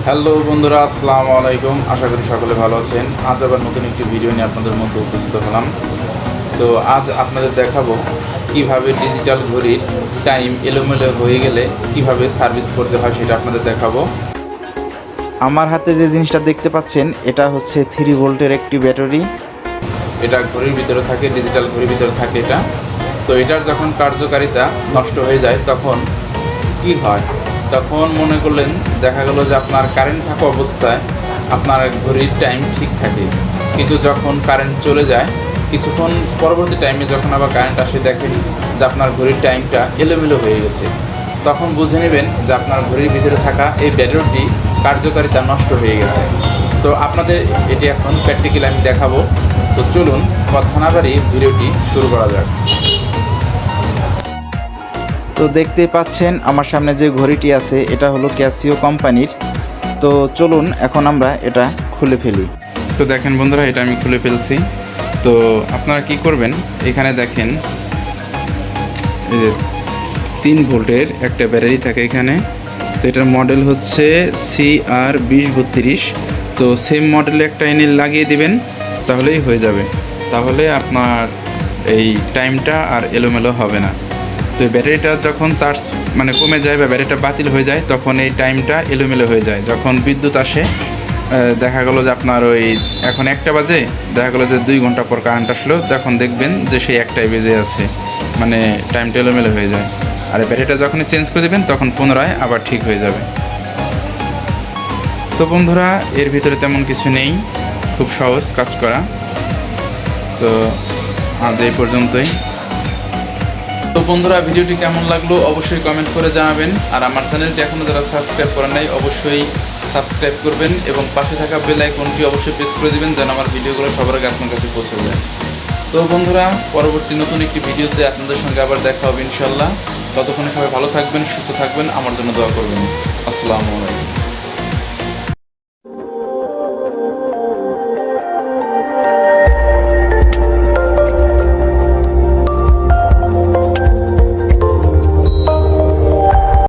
Hello বন্ধুরা, আসসালামু আলাইকুম। আশা করি সকলে ভালো আছেন। আজ আবার নতুন একটি ভিডিও নিয়ে আপনাদের মধ্যে উপস্থিত হলাম। তো আজ আপনাদের দেখাবো কিভাবে ডিজিটাল ঘড়ির টাইম এলোমেলো হয়ে গেলে কিভাবে সার্ভিস করতে হয়, সেটা আপনাদের দেখাবো। আমার হাতে যে জিনিসটা দেখতে পাচ্ছেন এটা হচ্ছে 3 ভোল্টের একটি ব্যাটারি। এটা ঘড়ির ভিতরে থাকে, ডিজিটাল ঘড়ির ভিতরে থাকে এটা। তো এটার যখন কার্যকারিতা নষ্ট হয়ে যায় তখন কি হয়, তখন মনে করলেন দেখা গেল যে আপনার কারেন্ট থাকা অবস্থায় আপনার ঘড়ির টাইম ঠিক থাকে, কিন্তু যখন কারেন্ট চলে যায় কিছুক্ষণ পরবর্তী টাইমে যখন আবার কারেন্ট আসে দেখেন যে আপনার ঘড়ির টাইমটা এলোমেলো হয়ে গেছে, তখন বুঝে নেবেন যে আপনার ঘড়ির ভিতরে থাকা এই ব্যাটারিটি কার্যকারিতা নষ্ট হয়ে গেছে। তো আপনাদের এটি এখন প্র্যাকটিক্যালি আমি দেখাবো। তো চলুন কথা না বাড়িয়ে ভিডিওটি শুরু করা যাক। তো দেখতেই পাচ্ছেন আমার সামনে যে ঘড়িটি আছে এটা হলো ক্যাসিও কোম্পানির। তো চলুন এখন আমরা এটা খুলে ফেলি। তো দেখেন বন্ধুরা, এটা আমি খুলে ফেলছি। তো আপনারা কি করবেন, এখানে দেখেন এই যে 3 ভোল্টের একটা ব্যাটারি থাকে এখানে। তো এটার মডেল হচ্ছে CR2032। তো সেম মডেলে একটা এনে লাগিয়ে দিবেন, তাহলেই হয়ে যাবে। তাহলে আপনার এই টাইমটা আর এলোমেলো হবে না। তো ব্যাটারিটা যখন চার্জ কমে যায় বা ব্যাটারিটা বাতিল হয়ে যায় তখন এই টাইমটা এলোমেলো হয়ে যায়। যখন বিদ্যুৎ আসে দেখা গেলো যে আপনার ওই এখন 1টা বাজে, দেখা গেলো যে 2 ঘন্টা পর কারেন্ট আসলো, তখন দেখবেন যে সেই 1টায় বেজে আছে, টাইমটা এলোমেলো হয়ে যায়। আর ব্যাটারিটা যখনই চেঞ্জ করে দেবেন তখন পুনরায় আবার ঠিক হয়ে যাবে। তো বন্ধুরা, এর ভিতরে তেমন কিছু নেই, খুব সহজ কাজ করা। তো আজ এই পর্যন্তই। তো বন্ধুরা, ভিডিওটি কেমন লাগলো অবশ্যই কমেন্ট করে জানাবেন। আর আমার চ্যানেলটি এখনও যারা সাবস্ক্রাইব করেন নাই অবশ্যই সাবস্ক্রাইব করবেন এবং পাশে থাকা বেল আইকনটি অবশ্যই প্রেস করে দিবেন যেন আমার ভিডিওগুলো সবার আগে আপনার কাছে পৌঁছে যায়। তো বন্ধুরা, পরবর্তী নতুন একটি ভিডিওতে আপনাদের সঙ্গে আবার দেখা হবে ইনশাল্লাহ। ততক্ষণে সবাই ভালো থাকবেন, সুস্থ থাকবেন, আমার জন্য দোয়া করবেন। আসসালামু আলাইকুম।